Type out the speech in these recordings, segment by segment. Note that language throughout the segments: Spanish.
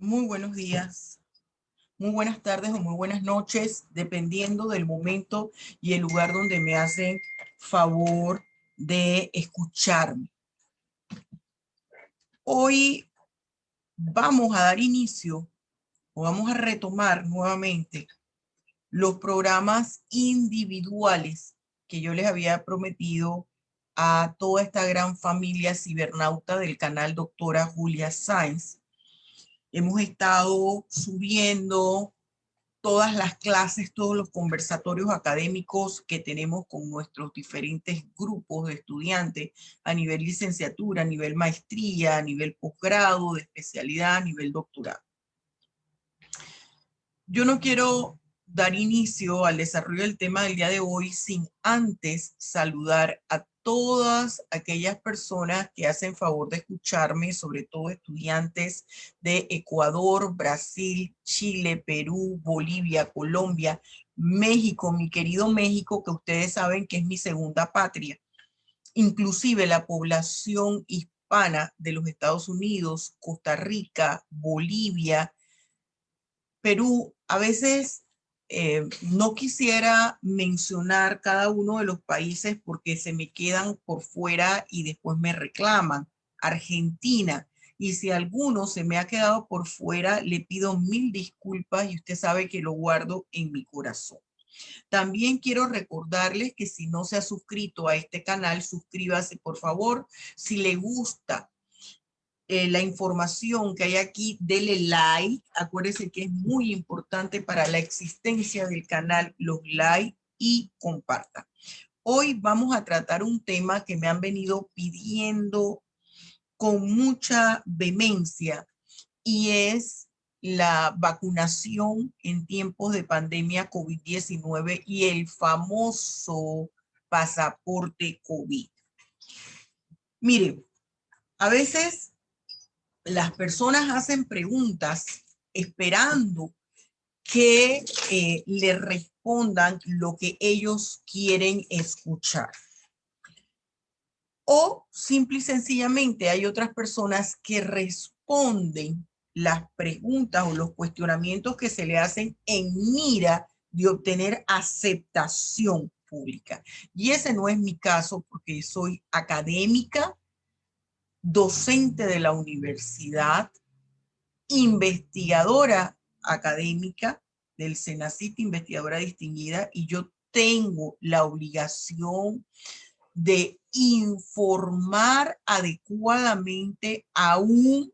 Muy buenos días, muy buenas tardes o muy buenas noches, dependiendo del momento y el lugar donde me hacen favor de escucharme. Hoy vamos a dar inicio o vamos a retomar nuevamente los programas individuales que yo les había prometido a toda esta gran familia cibernauta del canal Doctora Julia Sáenz. Hemos estado subiendo todas las clases, todos los conversatorios académicos que tenemos con nuestros diferentes grupos de estudiantes a nivel licenciatura, a nivel maestría, a nivel posgrado, de especialidad, a nivel doctorado. Yo no quiero dar inicio al desarrollo del tema del día de hoy sin antes saludar a todas aquellas personas que hacen favor de escucharme, sobre todo estudiantes de Ecuador, Brasil, Chile, Perú, Bolivia, Colombia, México, mi querido México, que ustedes saben que es mi segunda patria. Inclusive la población hispana de los Estados Unidos, Costa Rica, Bolivia, Perú. A veces no quisiera mencionar cada uno de los países porque se me quedan por fuera y después me reclaman. Argentina. Y si alguno se me ha quedado por fuera, le pido mil disculpas y usted sabe que lo guardo en mi corazón. También quiero recordarles que si no se ha suscrito a este canal, suscríbase por favor. Si le gusta la información que hay aquí, dele like. Acuérdense que es muy importante para la existencia del canal los like y compartan. Hoy vamos a tratar un tema que me han venido pidiendo con mucha vehemencia y es la vacunación en tiempos de pandemia COVID-19 y el famoso pasaporte COVID. Mire, a veces las personas hacen preguntas esperando que le respondan lo que ellos quieren escuchar. O simple y sencillamente hay otras personas que responden las preguntas o los cuestionamientos que se le hacen en mira de obtener aceptación pública. Y ese no es mi caso porque soy académica, docente de la universidad, investigadora académica del CENACYT, investigadora distinguida, y yo tengo la obligación de informar adecuadamente aún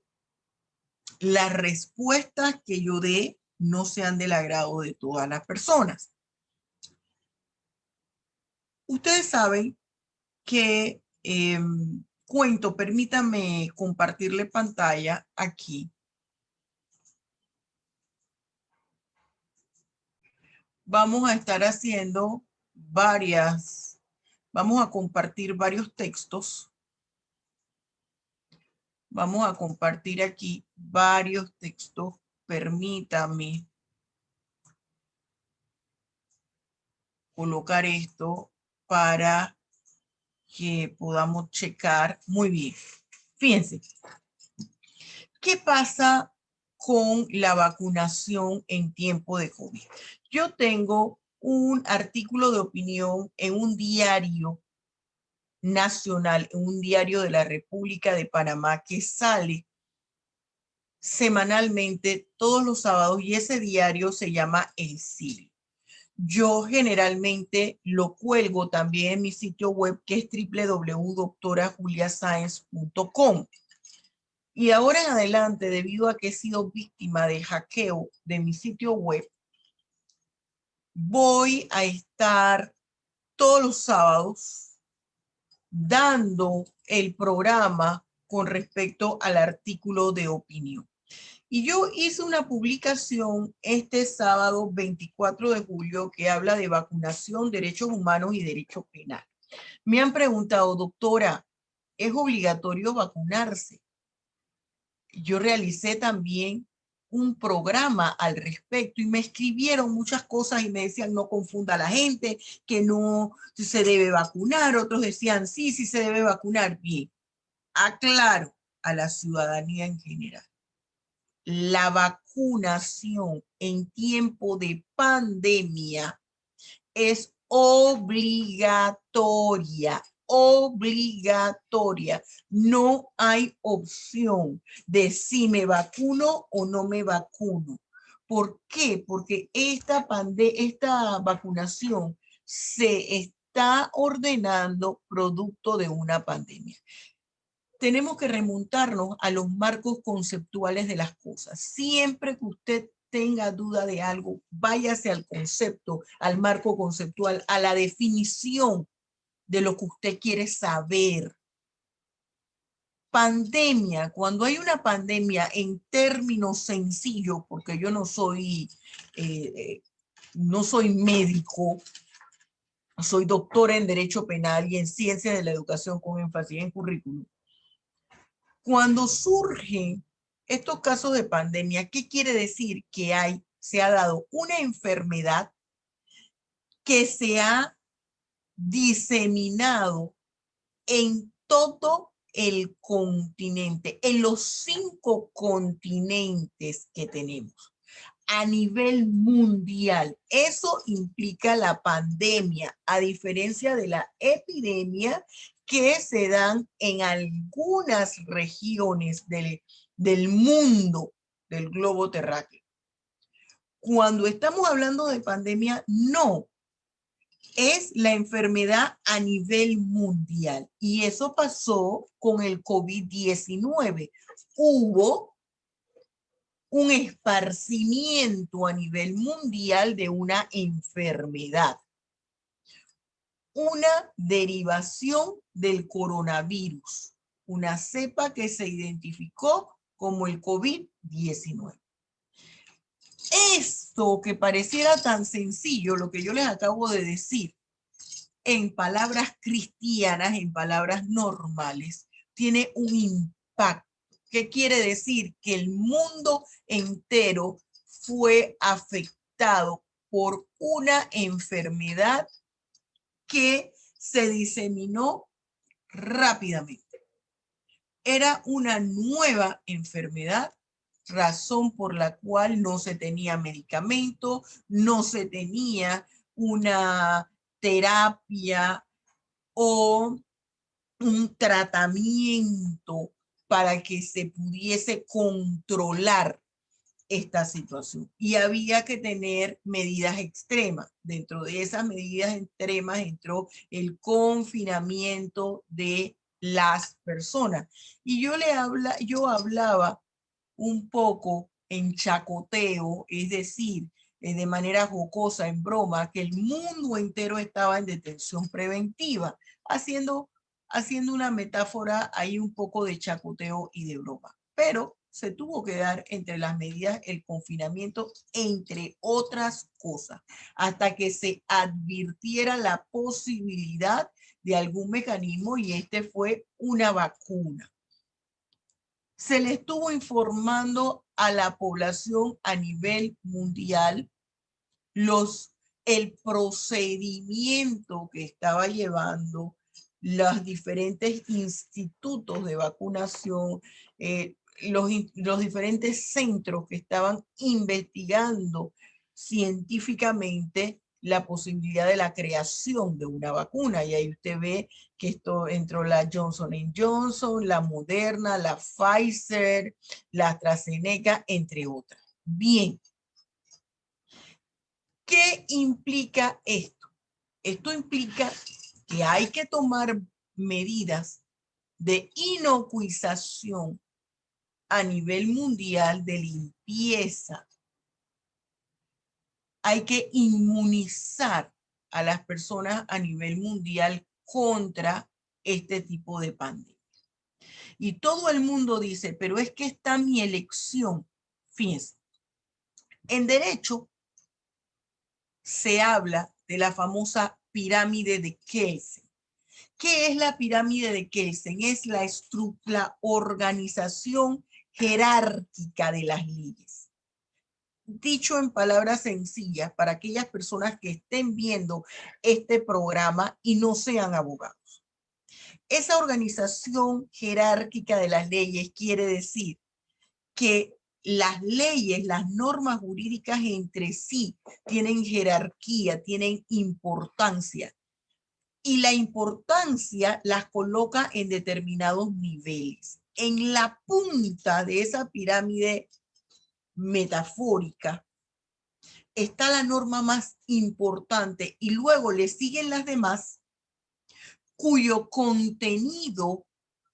las respuestas que yo dé no sean del agrado de todas las personas. Ustedes saben que cuento, permítanme compartirle pantalla aquí. Vamos a estar haciendo vamos a compartir varios textos. Vamos a compartir aquí varios textos. Permítame colocar esto para que podamos checar. Muy bien. Fíjense, ¿qué pasa con la vacunación en tiempo de COVID? Yo tengo un artículo de opinión en un diario nacional, en un diario de la República de Panamá que sale semanalmente todos los sábados y ese diario se llama El Siglo. Yo generalmente lo cuelgo también en mi sitio web que es www.doctorajuliascience.com. Y ahora en adelante, debido a que he sido víctima de hackeo de mi sitio web, voy a estar todos los sábados dando el programa con respecto al artículo de opinión. Y yo hice una publicación este sábado 24 de julio que habla de vacunación, derechos humanos y derecho penal. Me han preguntado, doctora, ¿es obligatorio vacunarse? Yo realicé también un programa al respecto y me escribieron muchas cosas y me decían no confunda a la gente, que no se debe vacunar. Otros decían sí, sí se debe vacunar. Bien, aclaro a la ciudadanía en general. la vacunación en tiempo de pandemia es obligatoria, obligatoria. No hay opción de si me vacuno o no me vacuno. ¿Por qué? Porque esta vacunación se está ordenando producto de una pandemia. Tenemos que remontarnos a los marcos conceptuales de las cosas. Siempre que usted tenga duda de algo, váyase al concepto, al marco conceptual, a la definición de lo que usted quiere saber. Pandemia, cuando hay una pandemia en términos sencillos, porque yo no soy médico, soy doctora en Derecho Penal y en Ciencias de la Educación con énfasis en currículum. Cuando surgen estos casos de pandemia, ¿qué quiere decir? Que se ha dado una enfermedad que se ha diseminado en todo el continente, en los 5 continentes que tenemos a nivel mundial. Eso implica la pandemia, a diferencia de la epidemia que se dan en algunas regiones del mundo, del globo terráqueo. Cuando estamos hablando de pandemia, no, es la enfermedad a nivel mundial. Y eso pasó con el COVID-19. Hubo un esparcimiento a nivel mundial de una enfermedad, una derivación del coronavirus, una cepa que se identificó como el COVID-19. Esto que pareciera tan sencillo, lo que yo les acabo de decir, en palabras cristianas, en palabras normales, tiene un impacto. ¿Qué quiere decir? Que el mundo entero fue afectado por una enfermedad que se diseminó rápidamente. Era una nueva enfermedad, razón por la cual no se tenía medicamento, no se tenía una terapia o un tratamiento para que se pudiese controlar esta situación. Y había que tener medidas extremas. Dentro de esas medidas extremas entró el confinamiento de las personas. Y yo hablaba un poco en chacoteo, es decir, de manera jocosa, en broma, que el mundo entero estaba en detención preventiva, haciendo una metáfora ahí un poco de chacoteo y de broma. Pero se tuvo que dar entre las medidas el confinamiento, entre otras cosas, hasta que se advirtiera la posibilidad de algún mecanismo, y este fue una vacuna. Se le estuvo informando a la población a nivel mundial el procedimiento que estaba llevando los diferentes institutos de vacunación, los diferentes centros que estaban investigando científicamente la posibilidad de la creación de una vacuna. Y ahí usted ve que esto entró la Johnson & Johnson, la Moderna, la Pfizer, la AstraZeneca, entre otras. Bien. ¿Qué implica esto? Esto implica que hay que tomar medidas de inocuización a nivel mundial, de limpieza. Hay que inmunizar a las personas a nivel mundial contra este tipo de pandemia. Y todo el mundo dice, pero es que está mi elección. Fíjense, en derecho se habla de la famosa pirámide de Kelsen. ¿Qué es la pirámide de Kelsen? Es la organización jerárquica de las leyes. Dicho en palabras sencillas, para aquellas personas que estén viendo este programa y no sean abogados. Esa organización jerárquica de las leyes quiere decir que las leyes, las normas jurídicas entre sí tienen jerarquía, tienen importancia. Y la importancia las coloca en determinados niveles. En la punta de esa pirámide metafórica está la norma más importante y luego le siguen las demás cuyo contenido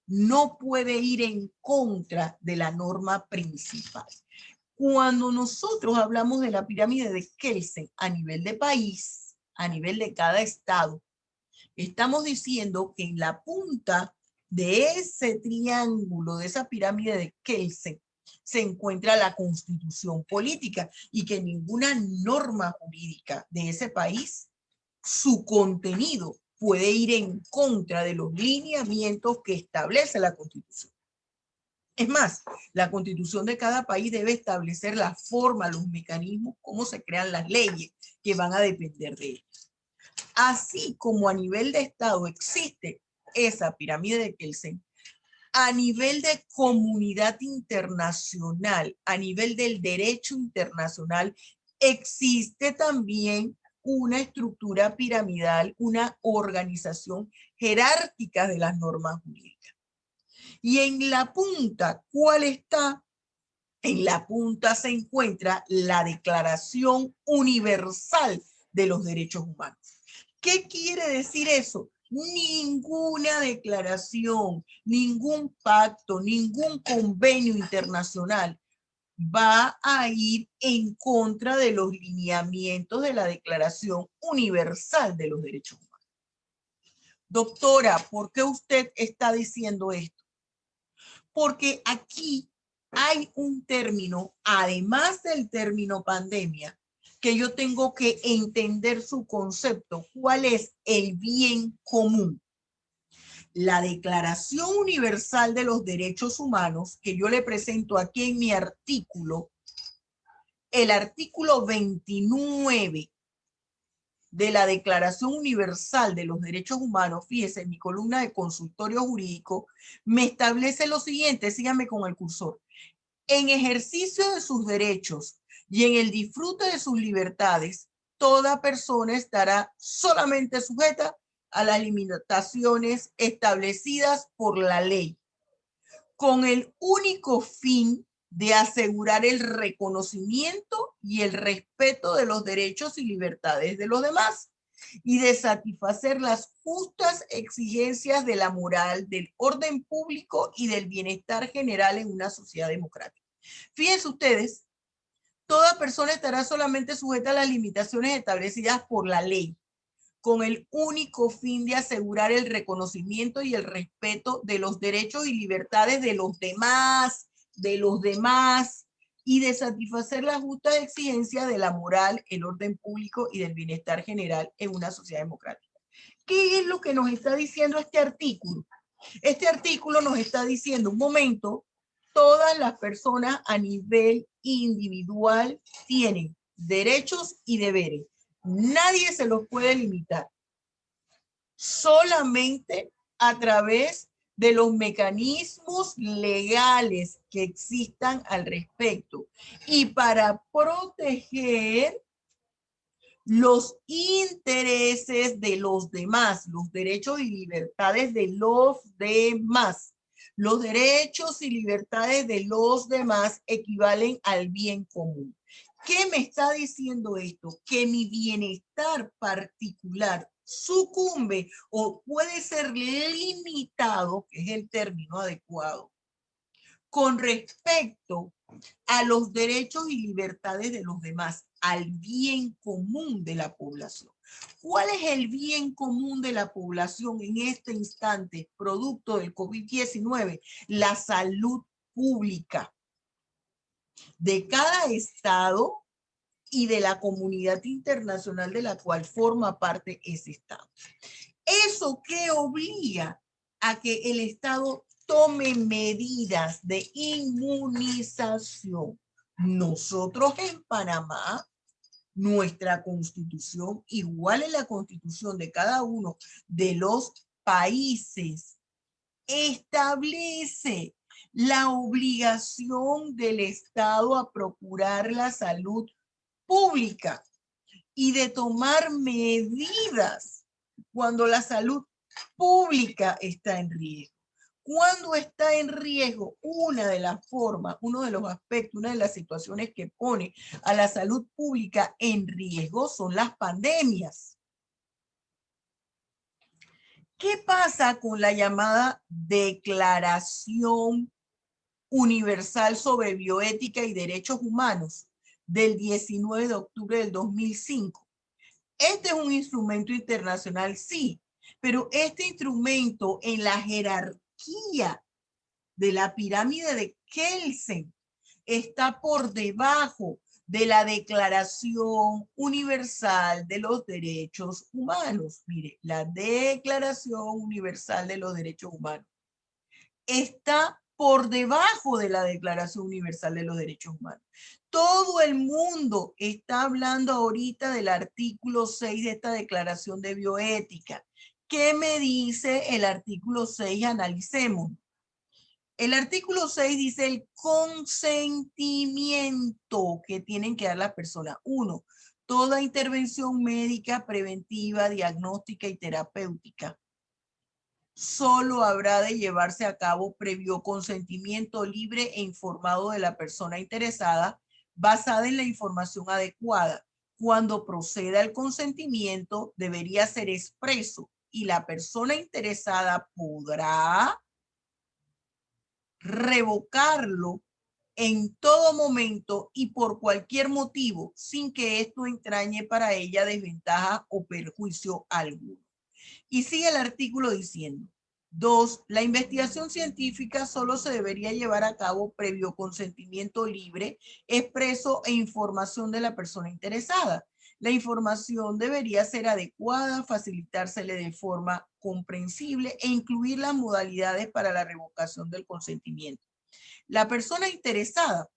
no puede ir en contra de la norma principal. Cuando nosotros hablamos de la pirámide de Kelsen a nivel de país, a nivel de cada estado, estamos diciendo que en la punta de ese triángulo, de esa pirámide de Kelsen, se encuentra la constitución política y que ninguna norma jurídica de ese país, su contenido puede ir en contra de los lineamientos que establece la constitución. Es más, la constitución de cada país debe establecer la forma, los mecanismos, cómo se crean las leyes que van a depender de ello. Así como a nivel de Estado existe esa pirámide de Kelsen, a nivel de comunidad internacional, a nivel del derecho internacional, existe también una estructura piramidal, una organización jerárquica de las normas jurídicas. Y en la punta, ¿cuál está? En la punta se encuentra la Declaración Universal de los Derechos Humanos. ¿Qué quiere decir eso? Ninguna declaración, ningún pacto, ningún convenio internacional va a ir en contra de los lineamientos de la Declaración Universal de los Derechos Humanos. Doctora, ¿por qué usted está diciendo esto? Porque aquí hay un término, además del término pandemia, que yo tengo que entender su concepto. ¿Cuál es el bien común? La Declaración Universal de los Derechos Humanos, que yo le presento aquí en mi artículo, el artículo 29 de la Declaración Universal de los Derechos Humanos, fíjese, en mi columna de consultorio jurídico, me establece lo siguiente, síganme con el cursor. En ejercicio de sus derechos y en el disfrute de sus libertades, toda persona estará solamente sujeta a las limitaciones establecidas por la ley, con el único fin de asegurar el reconocimiento y el respeto de los derechos y libertades de los demás y de satisfacer las justas exigencias de la moral, del orden público y del bienestar general en una sociedad democrática. Fíjense ustedes, toda persona estará solamente sujeta a las limitaciones establecidas por la ley, con el único fin de asegurar el reconocimiento y el respeto de los derechos y libertades de los demás, y de satisfacer las justas exigencias de la moral, el orden público y del bienestar general en una sociedad democrática. ¿Qué es lo que nos está diciendo este artículo? Este artículo nos está diciendo, un momento, todas las personas a nivel individual tienen derechos y deberes. Nadie se los puede limitar. Solamente a través de los mecanismos legales que existan al respecto. Y para proteger los intereses de los demás, los derechos y libertades de los demás. Los derechos y libertades de los demás equivalen al bien común. ¿Qué me está diciendo esto? Que mi bienestar particular sucumbe o puede ser limitado, que es el término adecuado, con respecto a los derechos y libertades de los demás, al bien común de la población. ¿Cuál es el bien común de la población en este instante, producto del COVID-19? La salud pública de cada estado y de la comunidad internacional de la cual forma parte ese estado. ¿Eso qué obliga? A que el estado tome medidas de inmunización. Nosotros en Panamá, nuestra constitución, igual en la constitución de cada uno de los países, establece la obligación del Estado a procurar la salud pública y de tomar medidas cuando la salud pública está en riesgo. Cuando está en riesgo, una de las formas, uno de los aspectos, una de las situaciones que pone a la salud pública en riesgo son las pandemias. ¿Qué pasa con la llamada Declaración Universal sobre Bioética y Derechos Humanos del 19 de octubre del 2005? Este es un instrumento internacional, sí, pero este instrumento en la jerarquía de la pirámide de Kelsen está por debajo de la Declaración Universal de los Derechos Humanos. Mire, la Declaración Universal de los Derechos Humanos está por debajo de la Declaración Universal de los Derechos Humanos. Todo el mundo está hablando ahorita del artículo 6 de esta Declaración de Bioética. ¿Qué me dice el artículo 6? Analicemos. El artículo 6 dice el consentimiento que tienen que dar las personas. 1. Toda intervención médica, preventiva, diagnóstica y terapéutica solo habrá de llevarse a cabo previo consentimiento libre e informado de la persona interesada, basada en la información adecuada. Cuando proceda el consentimiento, debería ser expreso y la persona interesada podrá revocarlo en todo momento y por cualquier motivo, sin que esto entrañe para ella desventaja o perjuicio alguno. Y sigue el artículo diciendo: 2. La investigación científica solo se debería llevar a cabo previo consentimiento libre, expreso e información de la persona interesada. La información debería ser adecuada, facilitársele de forma comprensible e incluir las modalidades para la revocación del consentimiento. La persona interesada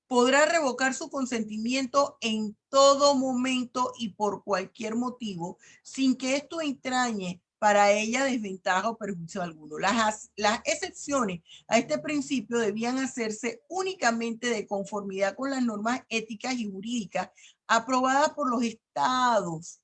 podrá revocar su consentimiento en todo momento y por cualquier motivo, sin que esto entrañe para ella desventaja o perjuicio alguno. Las excepciones a este principio debían hacerse únicamente de conformidad con las normas éticas y jurídicas aprobadas por los estados,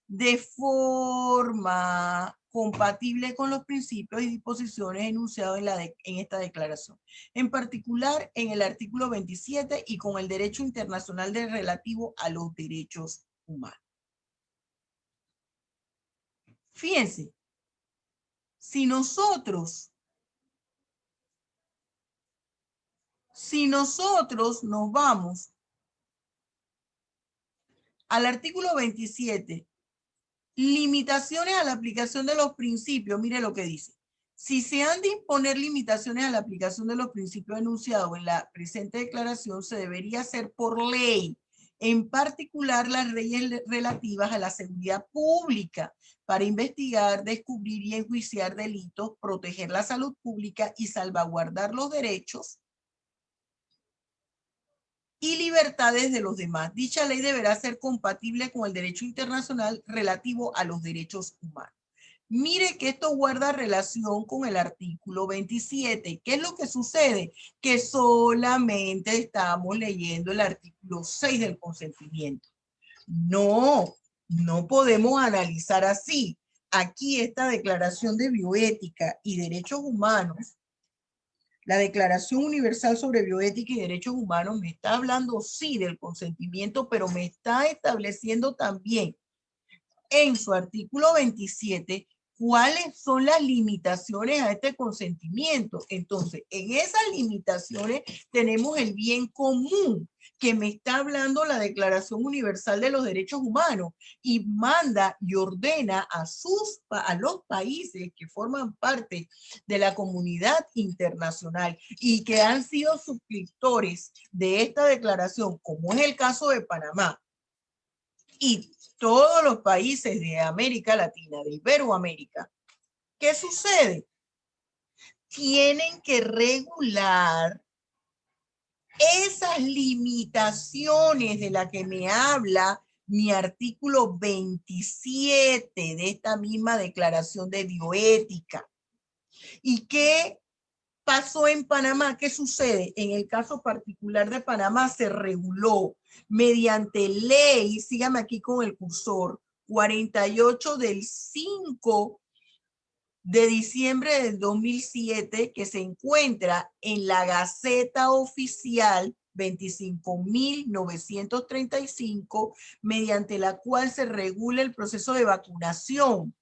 de forma compatible con los principios y disposiciones enunciados en esta declaración, en particular en el artículo 27 y con el derecho internacional relativo a los derechos humanos. Fíjense, si nosotros nos vamos al artículo 27, limitaciones a la aplicación de los principios, mire lo que dice. Si se han de imponer limitaciones a la aplicación de los principios enunciados en la presente declaración, se debería hacer por ley, en particular las leyes relativas a la seguridad pública, para investigar, descubrir y enjuiciar delitos, proteger la salud pública y salvaguardar los derechos y libertades de los demás. Dicha ley deberá ser compatible con el derecho internacional relativo a los derechos humanos. Mire que esto guarda relación con el artículo 27. ¿Qué es lo que sucede? Que solamente estamos leyendo el artículo 6 del consentimiento. No, no podemos analizar así. Aquí esta Declaración de Bioética y Derechos Humanos, la Declaración Universal sobre Bioética y Derechos Humanos, me está hablando sí del consentimiento, pero me está estableciendo también en su artículo 27 cuáles son las limitaciones a este consentimiento. Entonces, en esas limitaciones tenemos el bien común que me está hablando la Declaración Universal de los Derechos Humanos y manda y ordena a los países que forman parte de la comunidad internacional y que han sido suscriptores de esta declaración, como es el caso de Panamá y todos los países de América Latina, de Iberoamérica. ¿Qué sucede? Tienen que regular esas limitaciones de las que me habla mi artículo 27 de esta misma Declaración de Bioética. ¿Y qué pasó en Panamá? ¿Qué sucede? En el caso particular de Panamá se reguló mediante ley, sígame aquí con el cursor, 48 del 5 de diciembre del 2007, que se encuentra en la Gaceta Oficial 25.935, mediante la cual se regula el proceso de vacunación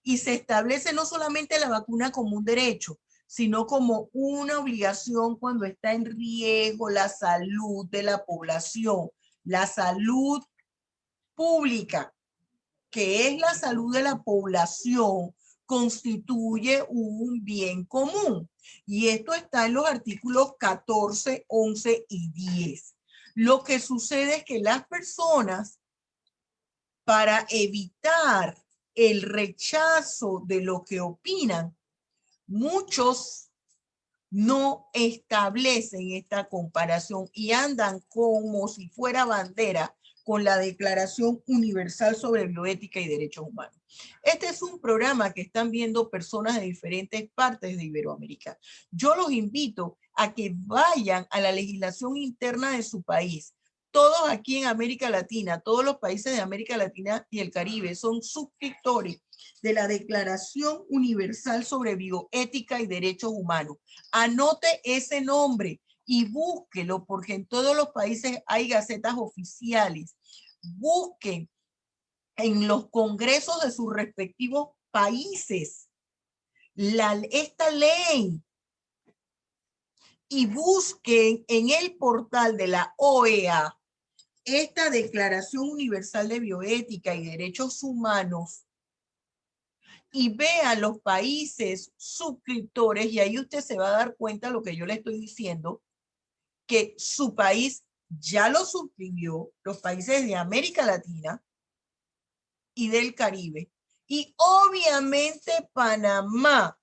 y se establece no solamente la vacuna como un derecho, sino como una obligación cuando está en riesgo la salud de la población, la salud pública, que es la salud de la población, constituye un bien común. Y esto está en los artículos 14, 11 y 10. Lo que sucede es que las personas, para evitar el rechazo de lo que opinan, muchos no establecen esta comparación y andan como si fuera bandera con la Declaración Universal sobre Bioética y Derechos Humanos. Este es un programa que están viendo personas de diferentes partes de Iberoamérica. Yo los invito a que vayan a la legislación interna de su país. Todos aquí en América Latina, todos los países de América Latina y el Caribe son suscriptores de la Declaración Universal sobre Bioética y Derechos Humanos. Anote ese nombre y búsquelo, porque en todos los países hay gacetas oficiales. Busquen en los congresos de sus respectivos países esta ley y busquen en el portal de la OEA esta Declaración Universal de Bioética y Derechos Humanos y vean los países suscriptores y ahí usted se va a dar cuenta de lo que yo le estoy diciendo, que su país ya lo suscribió, los países de América Latina y del Caribe, y obviamente Panamá.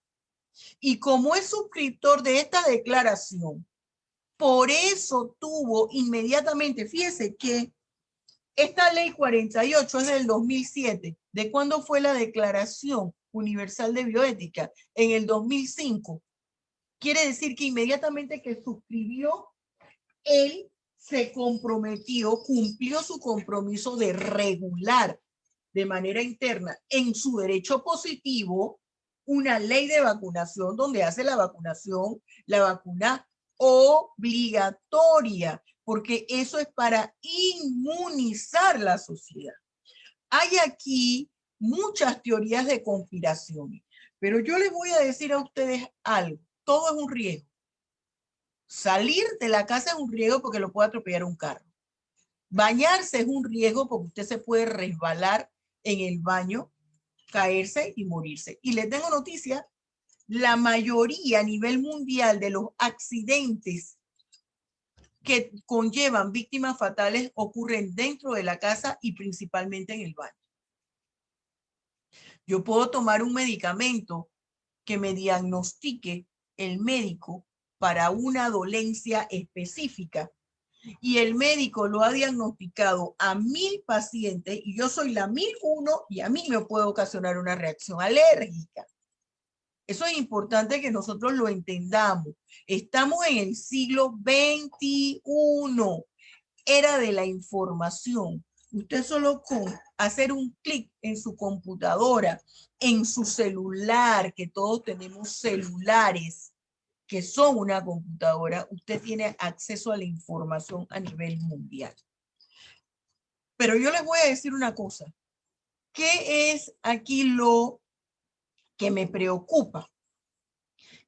Y como es suscriptor de esta declaración, por eso tuvo inmediatamente, fíjese que esta ley 48 es del 2007. ¿De cuándo fue la Declaración Universal de Bioética? En el 2005. Quiere decir que inmediatamente que suscribió, él se comprometió, cumplió su compromiso de regular de manera interna en su derecho positivo una ley de vacunación donde hace la vacunación, la vacuna obligatoria, porque eso es para inmunizar la sociedad. Hay aquí muchas teorías de conspiración, pero yo les voy a decir a ustedes algo, todo es un riesgo. Salir de la casa es un riesgo porque lo puede atropellar un carro. Bañarse es un riesgo porque usted se puede resbalar en el baño, caerse y morirse. Y les tengo noticia, la mayoría a nivel mundial de los accidentes que conllevan víctimas fatales ocurren dentro de la casa y principalmente en el baño. Yo puedo tomar un medicamento que me diagnostique el médico para una dolencia específica y el médico lo ha diagnosticado a 1000 pacientes y yo soy la 1001 y a mí me puede ocasionar una reacción alérgica. Eso es importante que nosotros lo entendamos. Estamos en el siglo XXI, era de la información. Usted solo con hacer un clic en su computadora, en su celular, que todos tenemos celulares que son una computadora, usted tiene acceso a la información a nivel mundial. Pero yo les voy a decir una cosa. ¿Qué es aquí lo que me preocupa?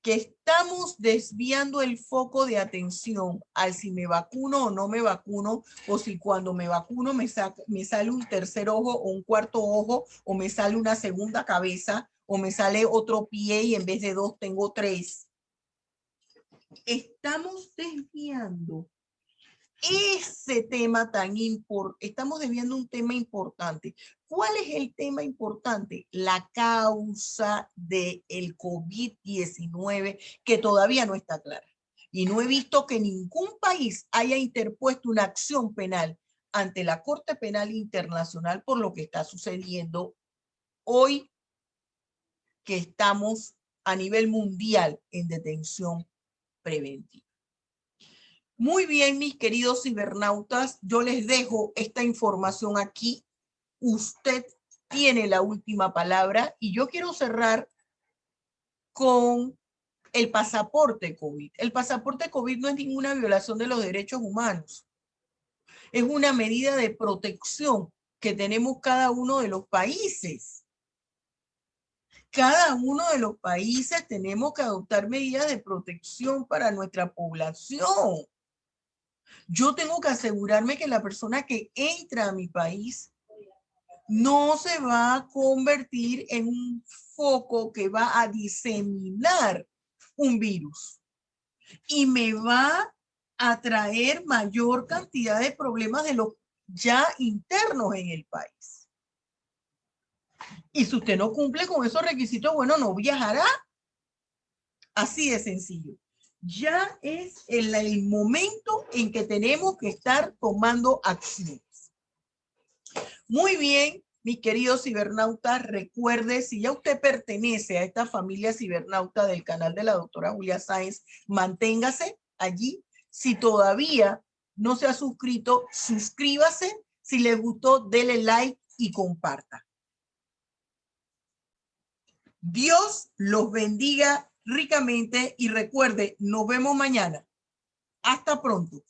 Que estamos desviando el foco de atención al si me vacuno o no me vacuno, o si cuando me vacuno me sale un tercer ojo o un cuarto ojo, o me sale una segunda cabeza, o me sale otro pie y en vez de 2 tengo 3. Estamos desviando ese tema tan importante, estamos desviando un tema importante. ¿Cuál es el tema importante? La causa del COVID-19, que todavía no está clara. Y no he visto que ningún país haya interpuesto una acción penal ante la Corte Penal Internacional por lo que está sucediendo hoy que estamos a nivel mundial en detención preventiva. Muy bien, mis queridos cibernautas, yo les dejo esta información aquí. Usted tiene la última palabra y yo quiero cerrar con el pasaporte COVID. El pasaporte COVID no es ninguna violación de los derechos humanos. Es una medida de protección que tenemos cada uno de los países. Cada uno de los países tenemos que adoptar medidas de protección para nuestra población. Yo tengo que asegurarme que la persona que entra a mi país no se va a convertir en un foco que va a diseminar un virus y me va a traer mayor cantidad de problemas de los ya internos en el país. Y si usted no cumple con esos requisitos, bueno, no viajará. Así de sencillo. Ya es el momento en que tenemos que estar tomando acciones. Muy bien, mis queridos cibernautas, recuerde, si ya usted pertenece a esta familia cibernauta del canal de la doctora Julia Sáenz, manténgase allí. Si todavía no se ha suscrito, suscríbase. Si les gustó, dele like y comparta. Dios los bendiga ricamente y recuerde, nos vemos mañana. Hasta pronto.